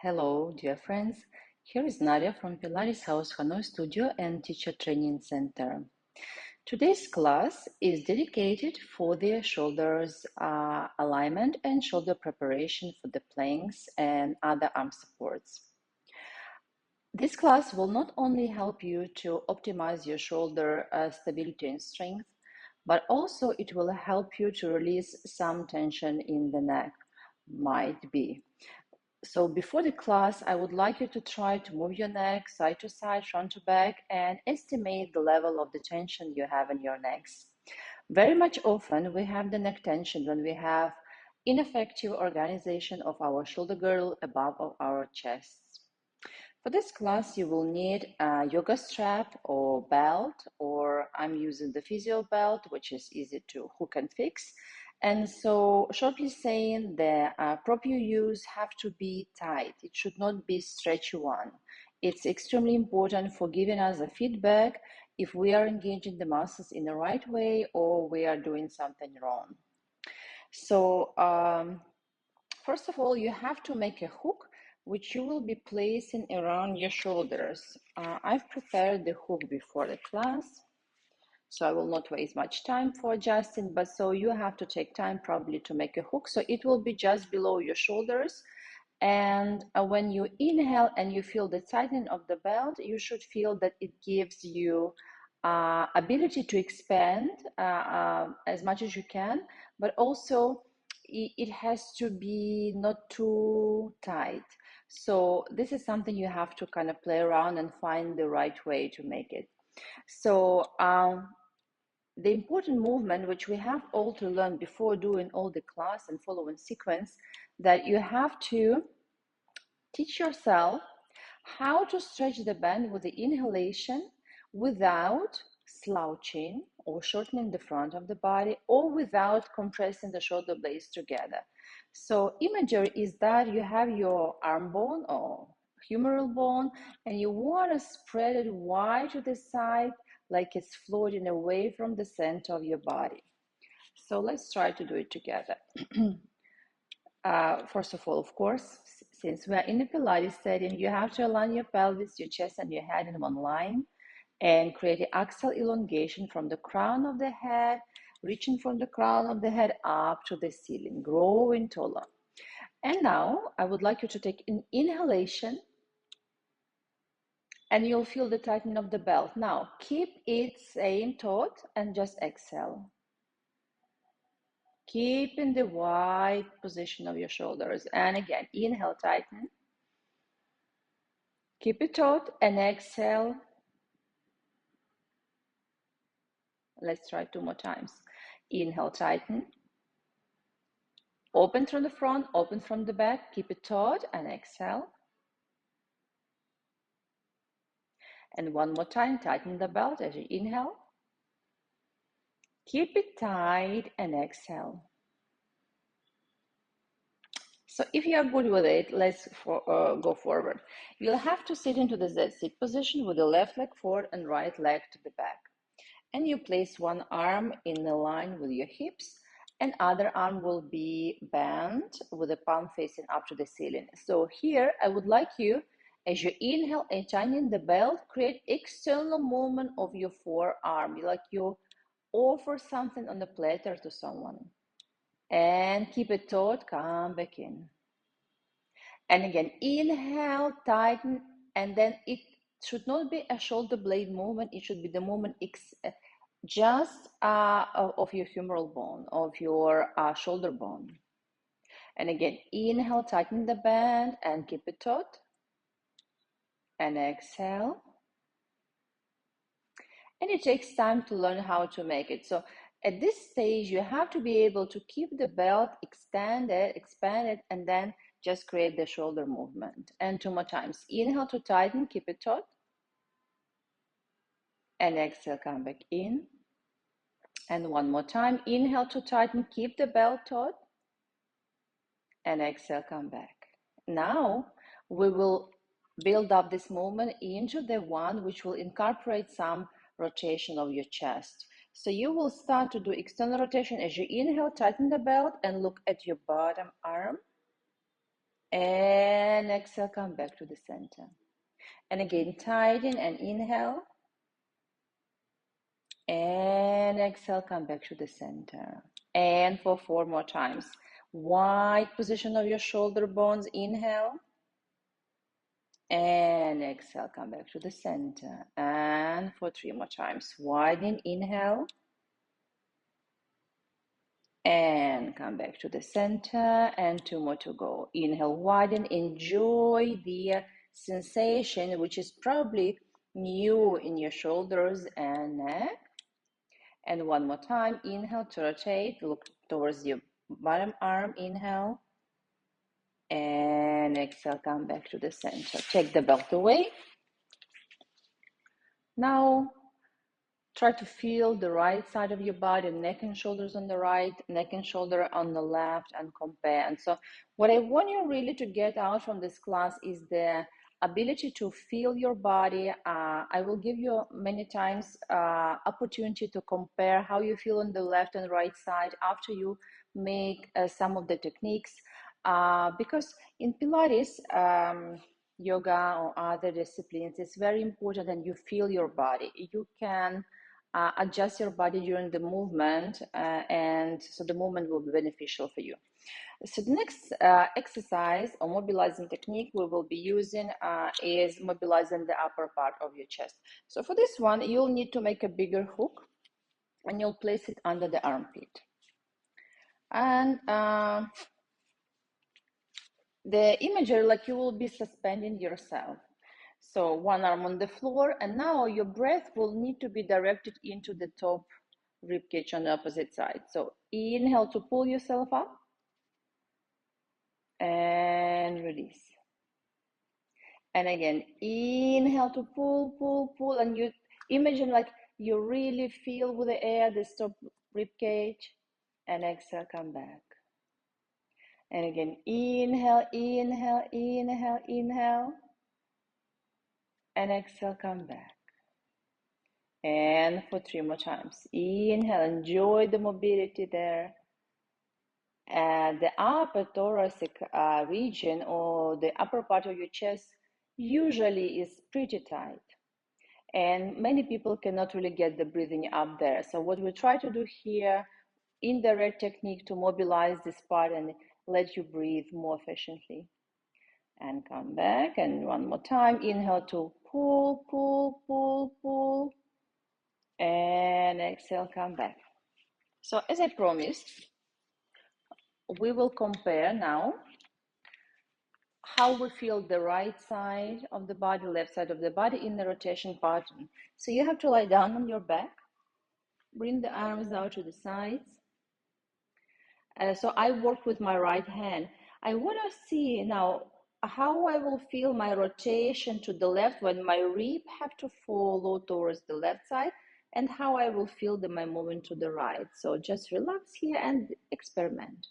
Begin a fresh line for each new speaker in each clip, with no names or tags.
Hello, dear friends. Here is Nadia from Pilates House Hanoi Studio and Teacher Training Center. Today's class is dedicated for the shoulders alignment and shoulder preparation for the planks and other arm supports. This class will not only help you to optimize your shoulder stability and strength, but also it will help you to release some tension in the neck, might be. So before the class, I would like you to try to move your neck side to side, front to back, and estimate the level of the tension you have in your necks. Very much often, we have the neck tension when we have ineffective organization of our shoulder girdle above of our chests. For this class, you will need a yoga strap or belt, or I'm using the physio belt, which is easy to hook and fix. And so, shortly saying, the prop you use have to be tight. It should not be stretchy one. It's extremely important for giving us a feedback if we are engaging the muscles in the right way or we are doing something wrong. So, first of all, you have to make a hook which you will be placing around your shoulders. I've prepared the hook before the class, so I will not waste much time for adjusting, but so you have to take time probably to make a hook. So it will be just below your shoulders. And when you inhale and you feel the tightening of the belt, you should feel that it gives you ability to expand as much as you can, but also it has to be not too tight. So this is something you have to kind of play around and find the right way to make it. So the important movement, which we have all to learn before doing all the class and following sequence, that you have to teach yourself how to stretch the band with the inhalation without slouching or shortening the front of the body or without compressing the shoulder blades together. So imagery is that you have your arm bone or humeral bone and you want to spread it wide to the side like it's floating away from the center of your body. So let's try to do it together. First of all, of course, since we are in a Pilates setting, you have to align your pelvis, your chest, and your head in one line and create an axial elongation from the crown of the head, reaching from the crown of the head up to the ceiling, growing taller. And now I would like you to take an inhalation and you'll feel the tightening of the belt. Now keep it same taut and just exhale. Keep in the wide position of your shoulders. And again, inhale, tighten. Keep it taut and exhale. Let's try 2 more times. Inhale, tighten. Open from the front, open from the back. Keep it taut and exhale. And one more time, tighten the belt as you inhale. Keep it tight and exhale. So if you are good with it, let's go forward. You'll have to sit into the Z-sit position with the left leg forward and right leg to the back. And you place one arm in the line with your hips and other arm will be bent with the palm facing up to the ceiling. So here I would like you, as you inhale and tighten the belt, create external movement of your forearm, like you offer something on the platter to someone. And keep it taut, come back in. And again, inhale, tighten, and then it should not be a shoulder blade movement, it should be the movement just of your humeral bone, of your shoulder bone. And again, inhale, tighten the band and keep it taut. And exhale. And it takes time to learn how to make it. So at this stage, you have to be able to keep the belt extended, expanded, and then just create the shoulder movement. And 2 more times. Inhale to tighten, keep it taut. And exhale, come back in. And 1 more time. Inhale to tighten, keep the belt taut. And exhale, come back. Now we will build up this movement into the one which will incorporate some rotation of your chest. So you will start to do external rotation as you inhale, tighten the belt and look at your bottom arm. And exhale, come back to the center. And again, tighten and inhale. And exhale, come back to the center. And for 4 more times. Wide position of your shoulder bones, inhale. And exhale, come back to the center. And for 3 more times. Widen, inhale. And come back to the center. And 2 more to go. Inhale, widen. Enjoy the sensation, which is probably new in your shoulders and neck. And 1 more time. Inhale to rotate. Look towards your bottom arm. Inhale. And exhale, come back to the center. Take the belt away. Now, try to feel the right side of your body, neck and shoulders on the right, neck and shoulder on the left, and compare. And so what I want you really to get out from this class is the ability to feel your body. I will give you many times opportunity to compare how you feel on the left and right side after you make some of the techniques. Because in Pilates, yoga or other disciplines, it's very important that you feel your body. You can adjust your body during the movement, and so the movement will be beneficial for you. So the next exercise or mobilizing technique we will be using is mobilizing the upper part of your chest. So for this one, you'll need to make a bigger hook, and you'll place it under the armpit. And the imagery, like you will be suspending yourself. So one arm on the floor, and now your breath will need to be directed into the top rib cage on the opposite side. So inhale to pull yourself up and release. And again, inhale to pull, pull, pull, and you imagine like you really feel with the air this top rib cage, and exhale, come back. And again, inhale, inhale, inhale, inhale, and exhale, come back. And for 3 more times. Inhale, enjoy the mobility there. And the upper thoracic region, or the upper part of your chest, usually is pretty tight. And many people cannot really get the breathing up there. So what we try to do here, indirect technique to mobilize this part and let you breathe more efficiently. And come back, and 1 more time. Inhale to pull, pull, pull, pull. And exhale, come back. So as I promised, we will compare now how we feel the right side of the body, left side of the body in the rotation pattern. So you have to lie down on your back, bring the arms out to the sides. So I work with my right hand. I want to see now how I will feel my rotation to the left when my rib have to follow towards the left side, and how I will feel my movement to the right. So just relax here and experiment.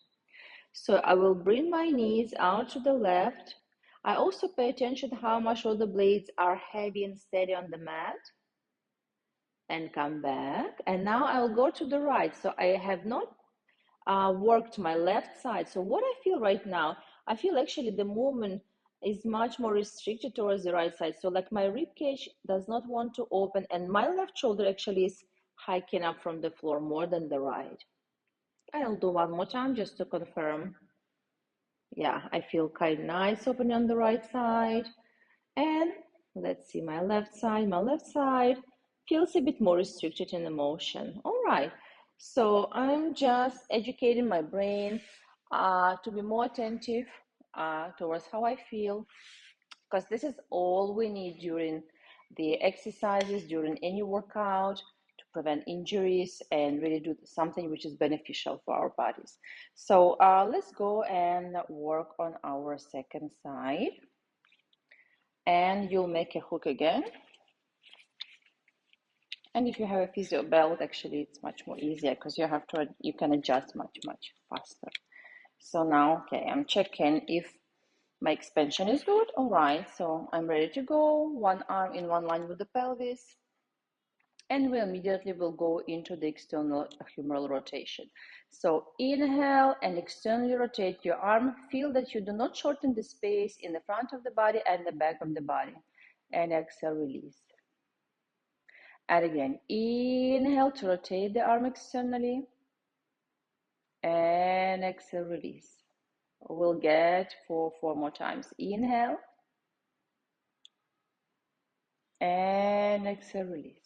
So I will bring my knees out to the left. I also pay attention to how my shoulder blades are heavy and steady on the mat. And come back. And now I'll go to the right. So I have not worked my left side. So what I feel right now, I feel actually the movement is much more restricted towards the right side. So like my rib cage does not want to open, and my left shoulder actually is hiking up from the floor more than the right. I'll do 1 more time just to confirm. Yeah, I feel kind of nice opening on the right side. And let's see my left side. My left side feels a bit more restricted in the motion. All right. So I'm just educating my brain to be more attentive towards how I feel, because this is all we need during the exercises, during any workout, to prevent injuries and really do something which is beneficial for our bodies. So let's go and work on our second side. And you'll make a hook again. And if you have a physio belt, actually it's much more easier because you can adjust much faster. So now, okay, I'm checking if my expansion is good. All right, so I'm ready to go. One arm in one line with the pelvis. And we immediately will go into the external humeral rotation. So inhale and externally rotate your arm. Feel that you do not shorten the space in the front of the body and the back of the body. And exhale, release. And again, inhale to rotate the arm externally. And exhale, release. We'll get four more times. Inhale. And exhale, release.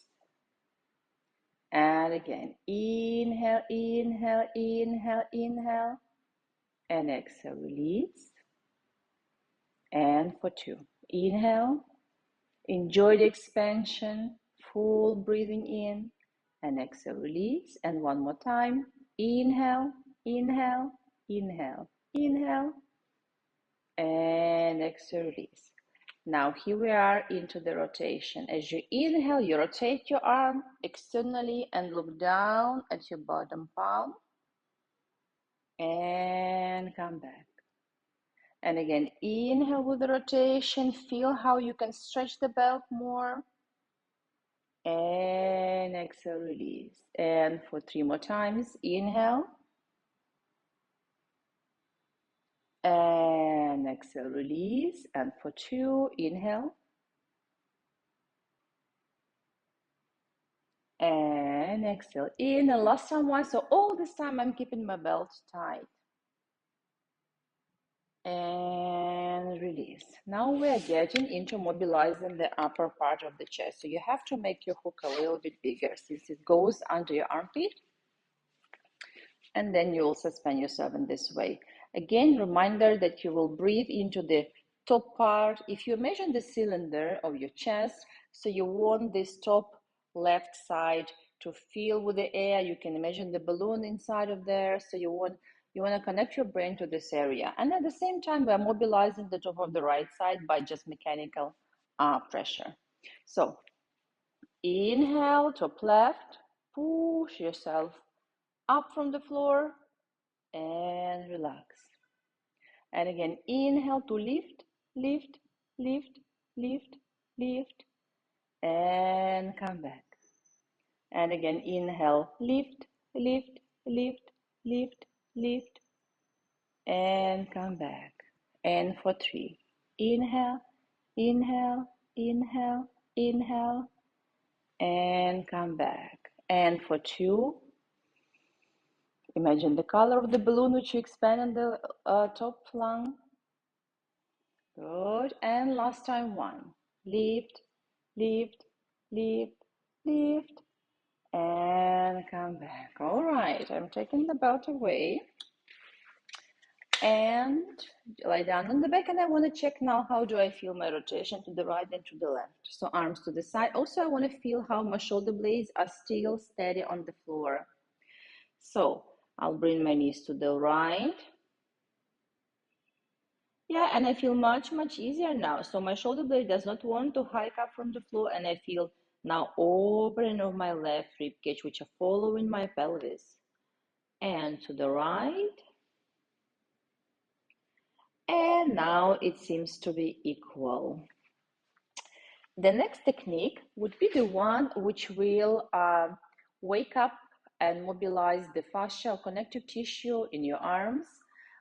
And again, inhale, inhale, inhale, inhale. And exhale, release. And for 2. Inhale. Enjoy the expansion. Full breathing in. And exhale, release. And one more time. Inhale, inhale, inhale, inhale. And exhale, release. Now here we are into the rotation. As you inhale, you rotate your arm externally and look down at your bottom palm. And come back. And again, inhale with the rotation. Feel how you can stretch the belt more. And exhale, release. And for 3 more times, inhale. And exhale, release. And for 2, inhale. And exhale in. And last time one. So all this time I'm keeping my belt tight. And release. Now we are getting into mobilizing the upper part of the chest. So you have to make your hook a little bit bigger since it goes under your armpit. And then you will suspend yourself in this way. Again, reminder that you will breathe into the top part. If you imagine the cylinder of your chest, so you want this top left side to fill with the air. You can imagine the balloon inside of there. So you want to connect your brain to this area. And at the same time, we're mobilizing the top of the right side by just mechanical pressure. So inhale, top left, push yourself up from the floor and relax. And again, inhale to lift, lift, lift, lift, lift, and come back. And again, inhale, lift, lift, lift, lift, lift, and come back. And for 3, inhale, inhale, inhale, inhale, and come back. And for 2, imagine the color of the balloon which you expand on the top lung. Good. And last time 1. Lift, lift, lift, lift, and come back. All right, I'm taking the belt away. And lie down on the back, and I want to check now how do I feel my rotation to the right and to the left. So arms to the side. Also, I want to feel how my shoulder blades are still steady on the floor. So I'll bring my knees to the right. Yeah, and I feel much easier now. So my shoulder blade does not want to hike up from the floor, and I feel now opening of my left rib cage, which are following my pelvis. And to the right. And now it seems to be equal. The next technique would be the one which will wake up and mobilize the fascia or connective tissue in your arms,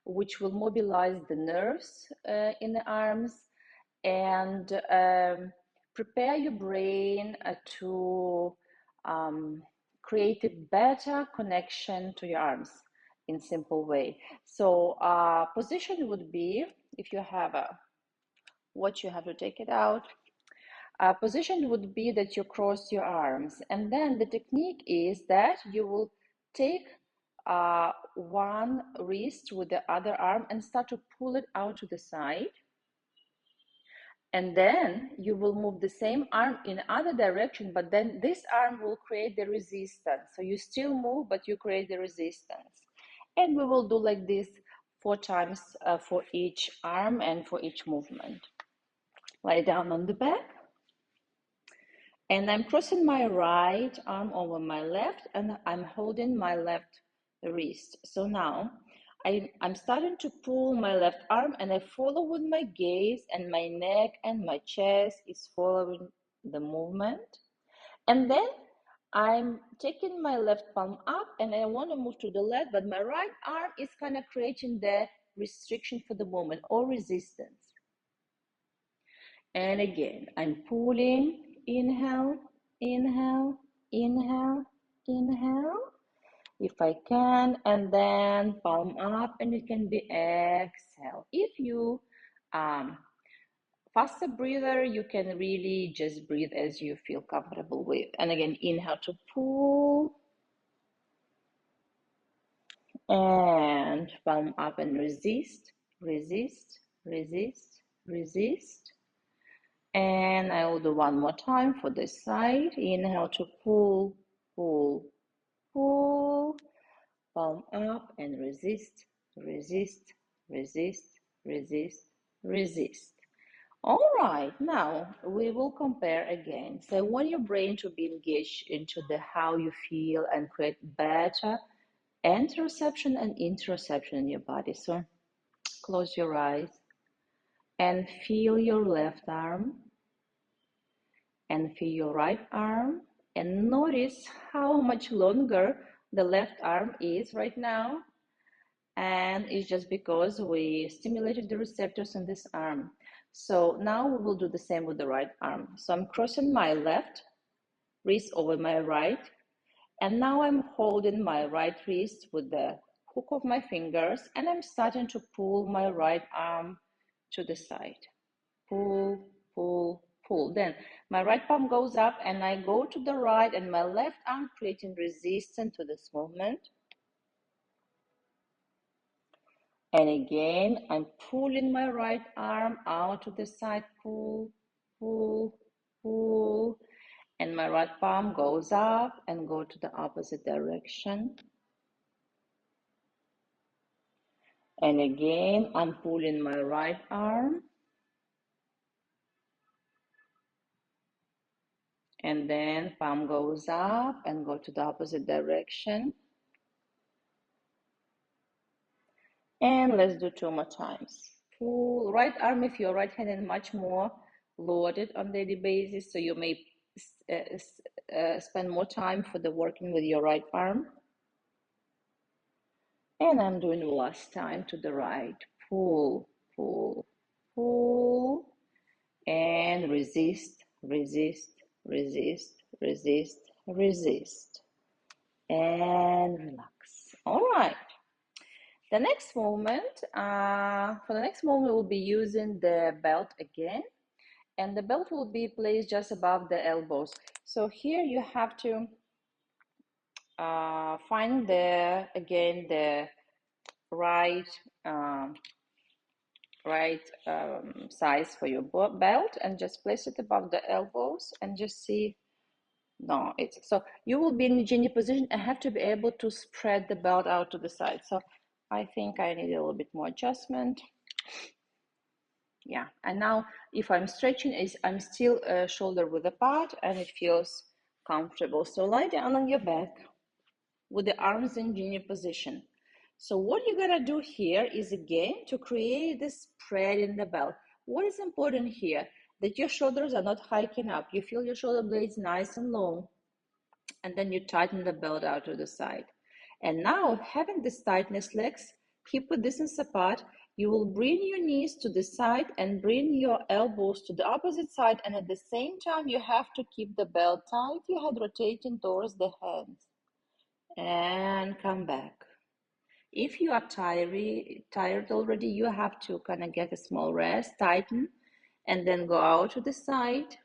which will mobilize the nerves in the arms and prepare your brain to create a better connection to your arms in simple way. So position would be, if you have a watch, you have to take it out. Position would be that you cross your arms, and then the technique is that you will take one wrist with the other arm and start to pull it out to the side. And then you will move the same arm in other direction, but then this arm will create the resistance. So you still move, but you create the resistance. And we will do like this 4 times for each arm and for each movement. Lie down on the back. And I'm crossing my right arm over my left, and I'm holding my left wrist. So now I'm starting to pull my left arm, and I follow with my gaze, and my neck and my chest is following the movement. And then I'm taking my left palm up and I want to move to the left, but my right arm is kind of creating the restriction for the moment or resistance. And again, I'm pulling, inhale, inhale, inhale, inhale, if I can, and then palm up, and it can be exhale. If you faster breather, you can really just breathe as you feel comfortable with. And again, inhale to pull, and palm up and resist, resist, resist, resist. And I will do one more time for this side. Inhale to pull, pull, pull, palm up and resist, resist, resist, resist, resist. All right, now we will compare again. So I want your brain to be engaged into the how you feel and create better interoception and interoception in your body. So close your eyes and feel your left arm and feel your right arm and notice how much longer the left arm is right now. And it's just because we stimulated the receptors on this arm. So now we will do the same with the right arm. So I'm crossing my left wrist over my right, and now I'm holding my right wrist with the hook of my fingers, and I'm starting to pull my right arm to the side. Pull, pull, pull. Then my right palm goes up and I go to the right, and my left arm creating resistance to this movement. And again, I'm pulling my right arm out to the side, pull, pull, pull. And my right palm goes up and go to the opposite direction. And again, I'm pulling my right arm. And then palm goes up and go to the opposite direction. And let's do 2 more times. Pull right arm if your right hand is much more loaded on daily basis, so you may spend more time for the working with your right arm. And I'm doing the last time to the right. Pull, pull, pull, and resist, resist, resist, resist, resist, and relax. All right. The next movement, for the next movement, we'll be using the belt again, and the belt will be placed just above the elbows. So here you have to find the right size for your belt, and just place it above the elbows and just see. No, it's so you will be in a genie position and have to be able to spread the belt out to the side. So I think I need a little bit more adjustment. Yeah, and now if I'm stretching, I'm still shoulder width apart and it feels comfortable. So lie down on your back with the arms in junior position. So what you gotta do here is again to create this spread in the belt. What is important here? That your shoulders are not hiking up. You feel your shoulder blades nice and long, and then you tighten the belt out to the side. And now, having this tightness legs, hip width distance apart, you will bring your knees to the side and bring your elbows to the opposite side. And at the same time, you have to keep the belt tight, your head rotating towards the hands. And come back. If you are tired already, you have to kind of get a small rest, tighten, and then go out to the side.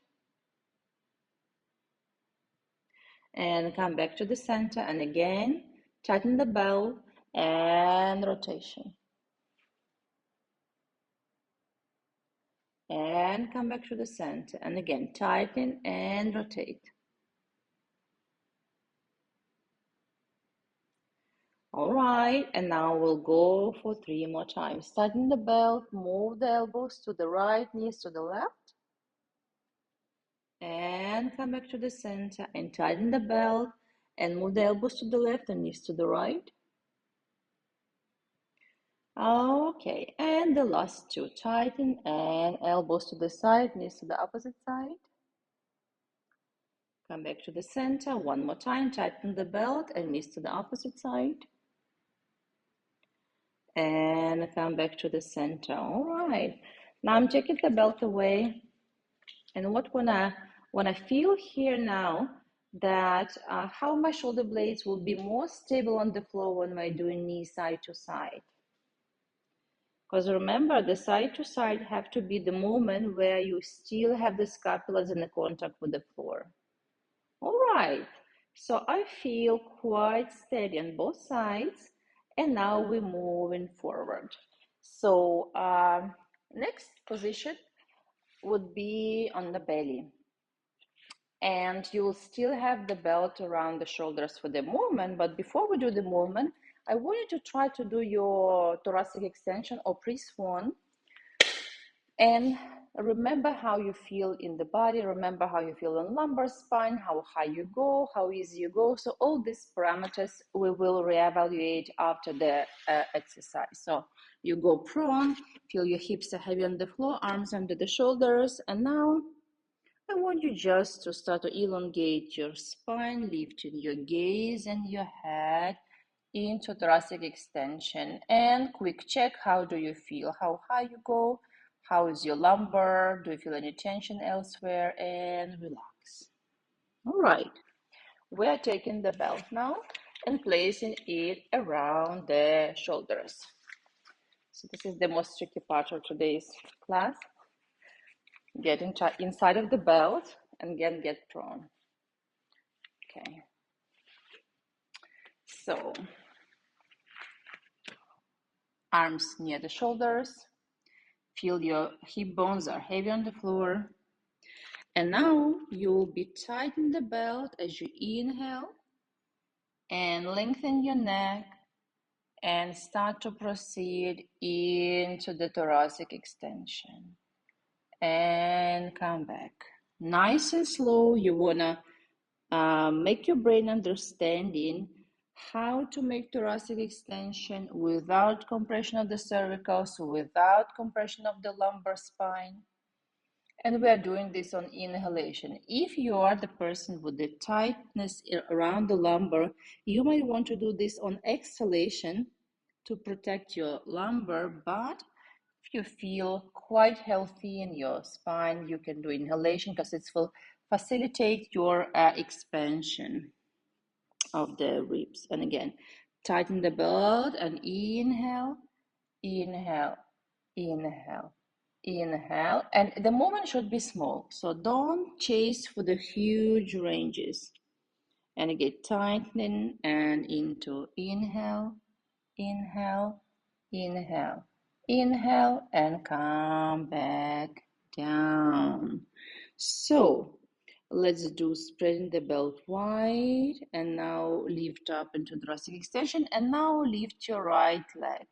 And come back to the center, and again tighten the belt and rotation, and come back to the center, and again tighten and rotate. All right, and now we'll go for 3 more times. Tighten the belt, move the elbows to the right, knees to the left, and come back to the center and tighten the belt and move the elbows to the left and knees to the right. Okay, and the last 2, tighten and elbows to the side, knees to the opposite side. Come back to the center one more time, tighten the belt and knees to the opposite side. And come back to the center. All right. Now I'm taking the belt away. And when I feel here now that how my shoulder blades will be more stable on the floor when I'm doing knee side to side. Because remember, the side to side have to be the moment where you still have the scapulas in the contact with the floor. All right, so I feel quite steady on both sides, and now we're moving forward. So next position would be on the belly. And you'll still have the belt around the shoulders for the movement, but before we do the movement, I want you to try to do your thoracic extension or pre-swan. And remember how you feel in the body, remember how you feel in lumbar spine, how high you go, how easy you go. So all these parameters we will reevaluate after the exercise. So you go prone, feel your hips are heavy on the floor, arms under the shoulders. And now I want you just to start to elongate your spine, lifting your gaze and your head into thoracic extension. And quick check, how do you feel? How high you go? How is your lumbar? Do you feel any tension elsewhere? And relax. All right. We are taking the belt now and placing it around the shoulders. So this is the most tricky part of today's class. Get inside of the belt and get prone. Okay. So arms near the shoulders. Feel your hip bones are heavy on the floor. And now you'll be tightening the belt as you inhale and lengthen your neck and start to proceed into the thoracic extension. And come back. Nice and slow. You wanna make your brain understanding how to make thoracic extension without compression of the cervicals, without compression of the lumbar spine. And we are doing this on inhalation. If you are the person with the tightness around the lumbar, you might want to do this on exhalation to protect your lumbar. But if you feel quite healthy in your spine, you can do inhalation because it will facilitate your expansion of the ribs. And again, tighten the belt and inhale, inhale, inhale, inhale. And the movement should be small, so don't chase for the huge ranges. And again, tightening and into inhale, inhale, inhale, inhale, and come back down. So let's do spreading the belt wide, and now lift up into thoracic extension, and now lift your right leg.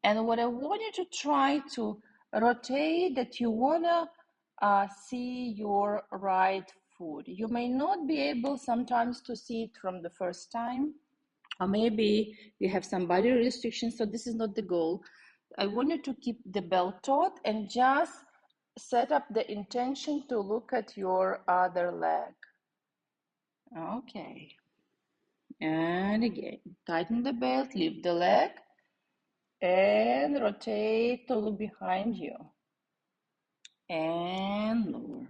And what I want you to try to rotate, that you want to see your right foot. You may not be able sometimes to see it from the first time, or maybe you have some body restrictions, so this is not the goal. I want you to keep the belt taut and just set up the intention to look at your other leg. Okay. And again, tighten the belt, lift the leg, and rotate to look behind you. And lower.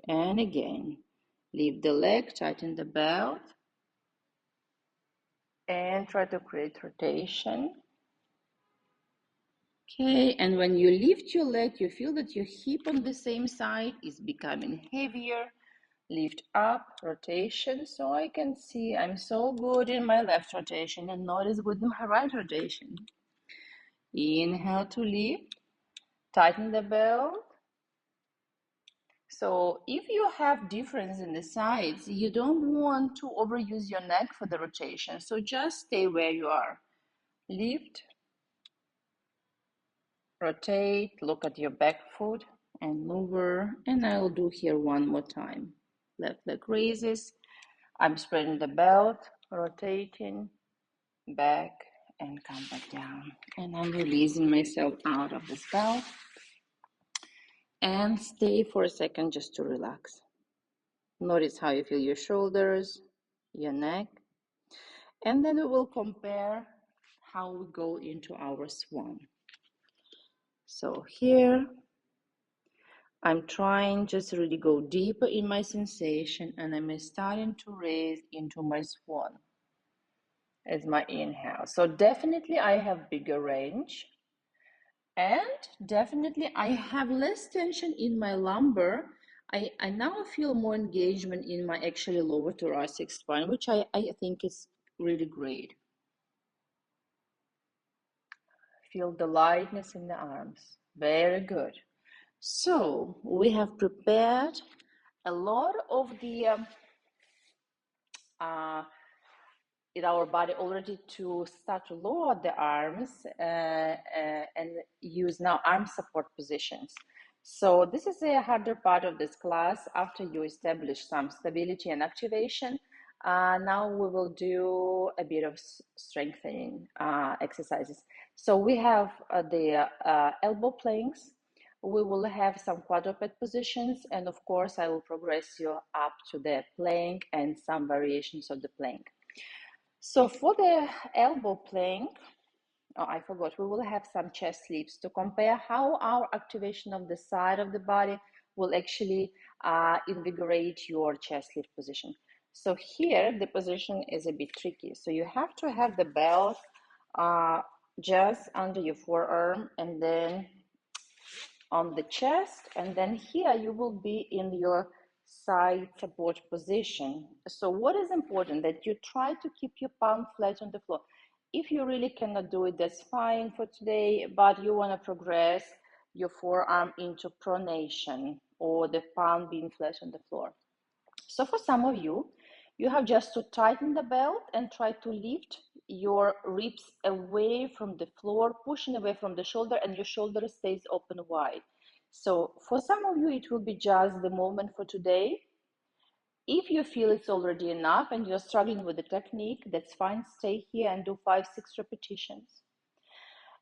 And again, lift the leg, tighten the belt, and try to create rotation. Okay, and when you lift your leg, you feel that your hip on the same side is becoming heavier. Lift up, rotation, so I can see I'm so good in my left rotation and not as good in my right rotation. Inhale to lift, tighten the belt. So if you have difference in the sides, you don't want to overuse your neck for the rotation, so just stay where you are. Lift, rotate, look at your back foot and lower, and I'll do here one more time. Left leg raises, I'm spreading the belt, rotating, back, and come back down. And I'm releasing myself out of this belt. And stay for a second just to relax. Notice how you feel your shoulders, your neck. And then we will compare how we go into our swan. So here, I'm trying just to really go deeper in my sensation, and I'm starting to raise into my swan as my inhale. So definitely I have bigger range, and definitely I have less tension in my lumbar. I now feel more engagement in my actually lower thoracic spine, which I think is really great. Feel the lightness in the arms. Very good. So we have prepared a lot of the in our body already to start to lower the arms and use now arm support positions. So this is a harder part of this class. After you establish some stability and activation, now we will do a bit of strengthening exercises. So we have the elbow planks. We will have some quadruped positions, and of course I will progress you up to the plank and some variations of the plank. So for the elbow plank, oh, I forgot, we will have some chest lifts to compare how our activation of the side of the body will actually invigorate your chest lift position. So here the position is a bit tricky. So you have to have the belt just under your forearm and then on the chest, and then here you will be in your side support position. So what is important that you try to keep your palm flat on the floor. If you really cannot do it, that's fine for today, but you want to progress your forearm into pronation or the palm being flat on the floor. So for some of you, you have just to tighten the belt and try to lift your ribs away from the floor, pushing away from the shoulder, and your shoulder stays open wide. So for some of you, it will be just the movement for today. If you feel it's already enough and you're struggling with the technique, that's fine. Stay here and do 5-6 repetitions.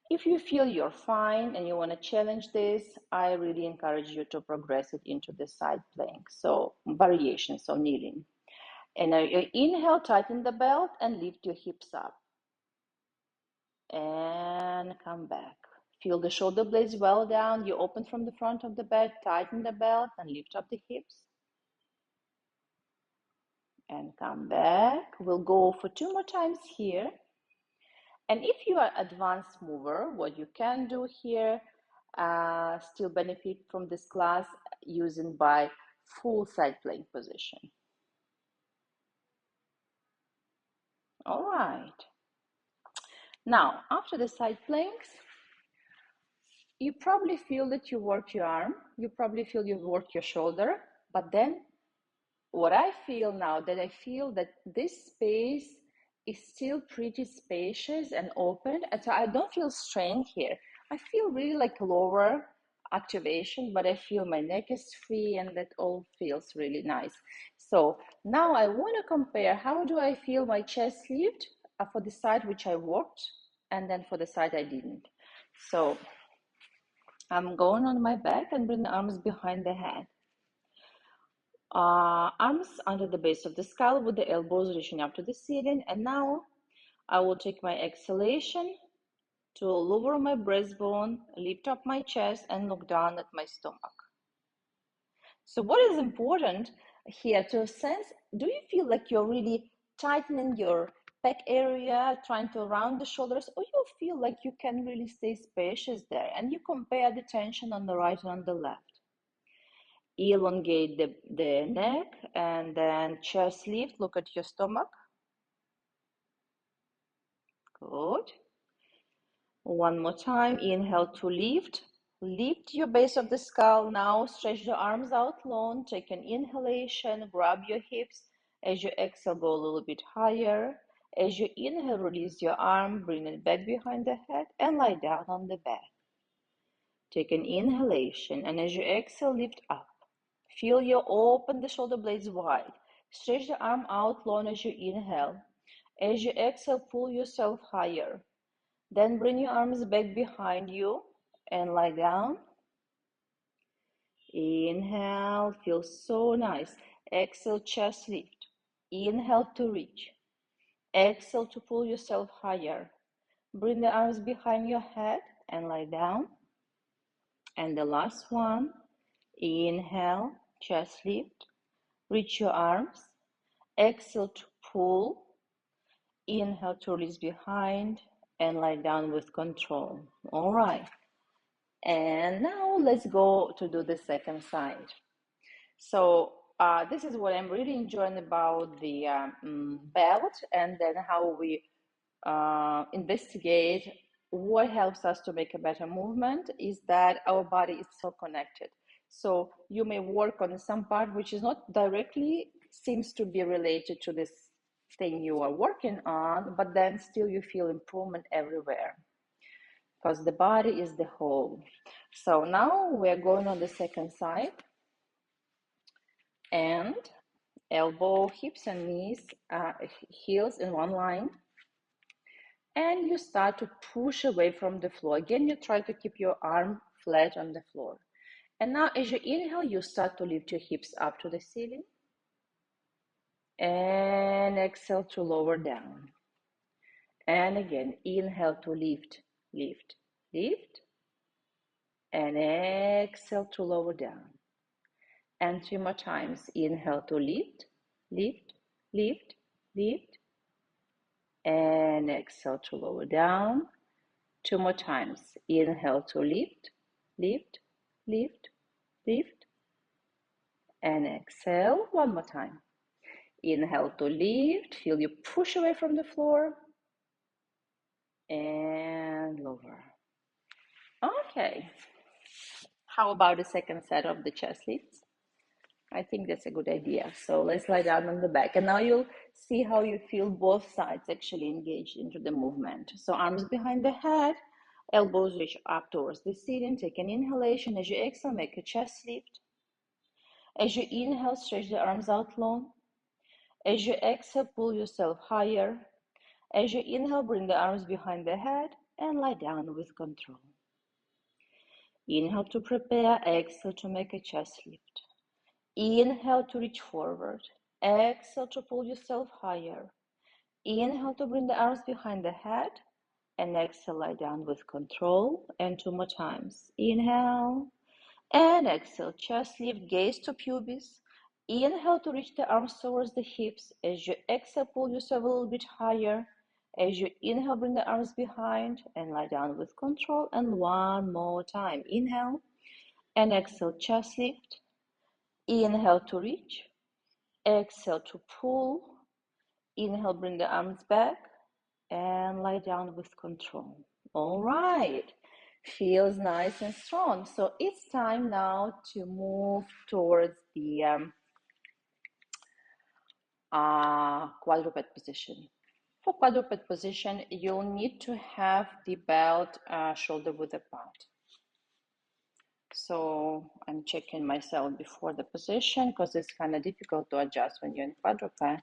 If you feel you're fine and you want to challenge this, I really encourage you to progress it into the side plank. So variations, so kneeling. And now you inhale, tighten the belt and lift your hips up. And come back. Feel the shoulder blades well down. You open from the front of the bed, tighten the belt and lift up the hips. And come back. We'll go for 2 more times here. And if you are advanced mover, what you can do here, still benefit from this class using by full side plank position. All right. Now, after the side planks, you probably feel that you work your arm, you probably feel you work your shoulder, but then what I feel now, that I feel that this space is still pretty spacious and open, and so I don't feel strained here. I feel really like lower activation, but I feel my neck is free and that all feels really nice. So now I want to compare how do I feel my chest lift for the side which I worked and then for the side I didn't. So I'm going on my back and bring the arms behind the head. Arms under the base of the skull with the elbows reaching up to the ceiling. And now I will take my exhalation to lower my breastbone, lift up my chest and look down at my stomach. So what is important here to sense, do you feel like you're really tightening your back area, trying to round the shoulders, or you feel like you can really stay spacious there? And you compare the tension on the right and on the left. Elongate the neck and then chest lift. Look at your stomach. Good. One more time. Inhale to lift. Lift your base of the skull. Now stretch the arms out long. Take an inhalation. Grab your hips. As you exhale, go a little bit higher. As you inhale, release your arm. Bring it back behind the head and lie down on the bed. Take an inhalation. And as you exhale, lift up. Feel you open the shoulder blades wide. Stretch the arm out long as you inhale. As you exhale, pull yourself higher. Then bring your arms back behind you and lie down. Inhale, feels so nice. Exhale, chest lift. Inhale to reach. Exhale to pull yourself higher. Bring the arms behind your head and lie down. And the last one, inhale, chest lift. Reach your arms. Exhale to pull. Inhale to release behind and lie down with control. All right. And now let's go to do the second side. So this is what I'm really enjoying about the belt, and then how we investigate what helps us to make a better movement is that our body is so connected. So you may work on some part which is not directly seems to be related to this thing you are working on, but then still you feel improvement everywhere because the body is the whole. So now we're going on the second side, and elbow, hips and knees, heels in one line, and you start to push away from the floor. Again, you try to keep your arm flat on the floor. And now as you inhale, you start to lift your hips up to the ceiling, and exhale to lower down. And again, inhale to lift, lift, lift, and exhale to lower down. And 2 more times. Inhale to lift, lift, lift, lift, and exhale to lower down. 2 more times. Inhale to lift, lift, lift, lift, and exhale 1 more time. Inhale to lift, feel you push away from the floor, and lower. Okay. How about the second set of the chest lifts? I think that's a good idea. So let's lie down on the back. And now you'll see how you feel both sides actually engaged into the movement. So arms behind the head, elbows reach up towards the ceiling. Take an inhalation. As you exhale, make a chest lift. As you inhale, stretch the arms out long. As you exhale, pull yourself higher. As you inhale, bring the arms behind the head and lie down with control. Inhale to prepare. Exhale to make a chest lift. Inhale to reach forward. Exhale to pull yourself higher. Inhale to bring the arms behind the head. And exhale, lie down with control. And 2 more times. Inhale. And exhale, chest lift, gaze to pubis. Inhale to reach the arms towards the hips. As you exhale, pull yourself a little bit higher. As you inhale, bring the arms behind and lie down with control. And 1 more time. Inhale. And exhale, chest lift. Inhale to reach. Exhale to pull. Inhale, bring the arms back and lie down with control. All right. Feels nice and strong. So it's time now to move towards the quadruped position. For quadruped position, you'll need to have the belt shoulder width apart. So I'm checking myself before the position because it's kind of difficult to adjust when you're in quadruped. Okay,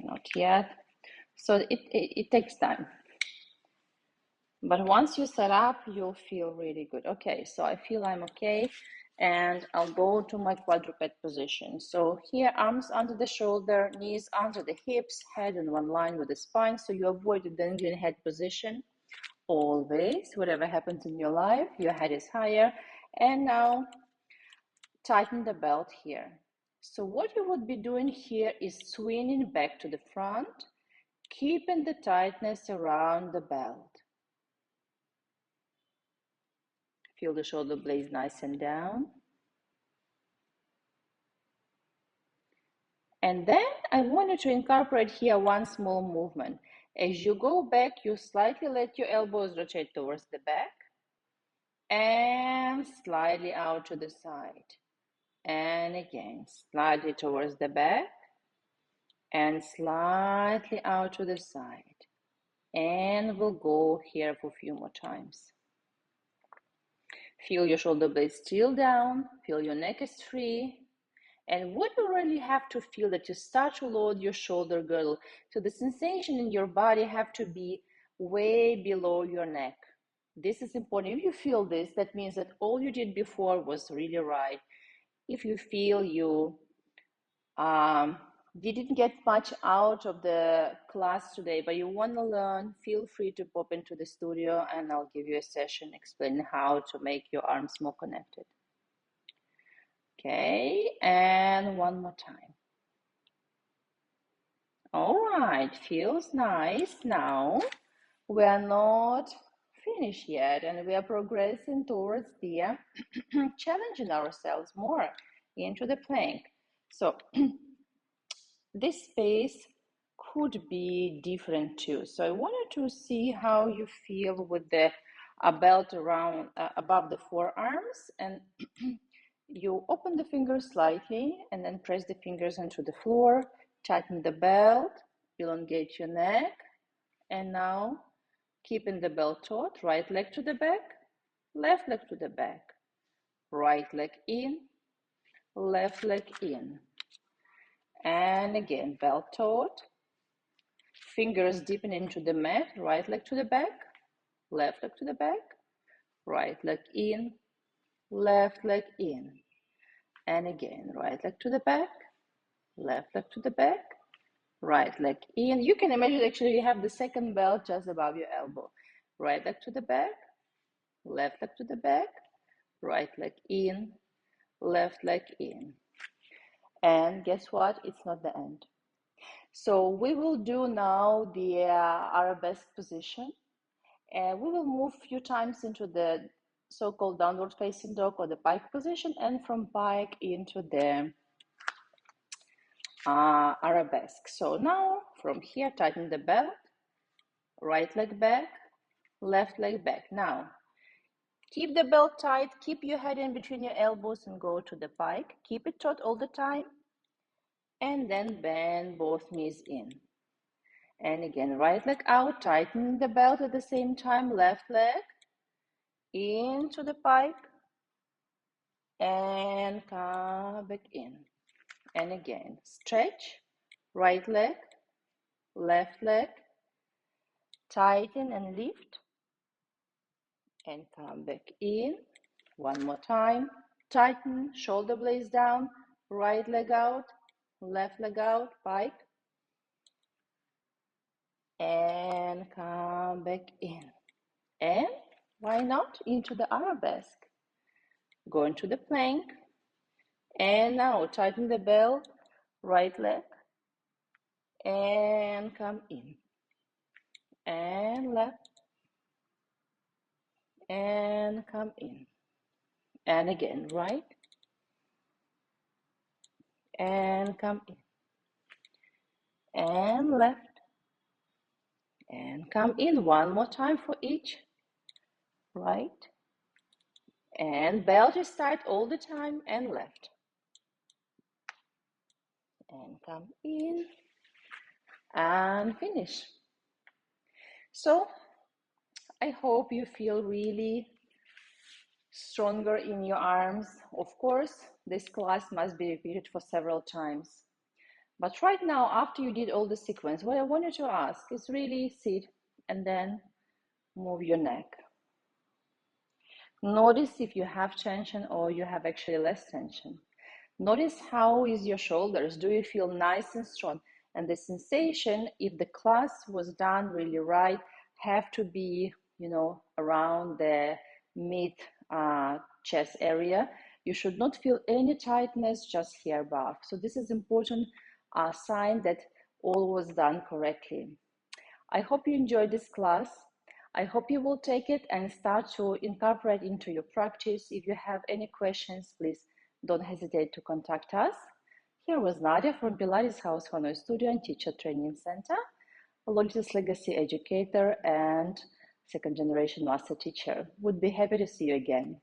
not yet. So it takes time. But once you set up, you'll feel really good. Okay, so I feel I'm okay. And I'll go to my quadruped position. So here, arms under the shoulder, knees under the hips, head in one line with the spine. So you avoid the dangling head position. Always, whatever happens in your life, your head is higher. And now tighten the belt here. So what you would be doing here is swinging back to the front, keeping the tightness around the belt. Feel the shoulder blades nice and down. And then I want you to incorporate here one small movement. As you go back, you slightly let your elbows rotate towards the back and slightly out to the side. And again, slightly towards the back and slightly out to the side. And we'll go here for a few more times. Feel your shoulder blades still down. Feel your neck is free. And what you really have to feel that you start to load your shoulder girdle. So the sensation in your body have to be way below your neck. This is important. If you feel this, that means that all you did before was really right. If you feel you didn't get much out of the class today, but you want to learn, feel free to pop into the studio and I'll give you a session explaining how to make your arms more connected. Okay, and one more time. All right, feels nice. Now we are not finished yet and we are progressing towards the challenging ourselves more into the plank. So this space could be different too. So I wanted to see how you feel with the belt around above the forearms, and you open the fingers slightly and then press the fingers into the floor, tighten the belt, elongate your neck, and now keeping the belt taut, right leg to the back, left leg to the back, right leg in, left leg in. And again, belt taut, fingers deepen into the mat, right leg to the back, left leg to the back, right leg in, left leg in. And again, right leg to the back, left leg to the back, right leg in. You can imagine actually you have the second belt just above your elbow. Right leg to the back, left leg to the back, right leg in, left leg in. And guess what? It's not the end. So we will do now the arabesque position, and we will move a few times into the so-called downward facing dog or the pike position, and from pike into the arabesque. So now from here, tighten the belt, right leg back, left leg back. Now keep the belt tight, keep your head in between your elbows and go to the pike. Keep it taut all the time, and then bend both knees in. And again, right leg out, tighten the belt at the same time, left leg into the pike, and come back in. And again, stretch, right leg, left leg, tighten and lift, and come back in. One more time, tighten, shoulder blades down, right leg out, left leg out, pike, and come back in. And why not into the arabesque? Go into the plank, and now tighten the belt, right leg, and come in, and left, and come in, and again, right, and come in, and left, and come in. One more time for each, right, and belt is tight all the time, and left, and come in, and finish. So I hope you feel really stronger in your arms. Of course, this class must be repeated for several times. But right now, after you did all the sequence, what I want you to ask is really sit and then move your neck. Notice if you have tension or you have actually less tension. Notice how is your shoulders. Do you feel nice and strong? And the sensation, if the class was done really right, have to be, around the mid chest area. You should not feel any tightness just here above. So this is important sign that all was done correctly. I hope you enjoyed this class. I hope you will take it and start to incorporate into your practice. If you have any questions, please don't hesitate to contact us. Here was Nadia from Pilates House Hanoi Studio and Teacher Training Center, a Lotus Legacy educator and second generation master teacher. Would be happy to see you again.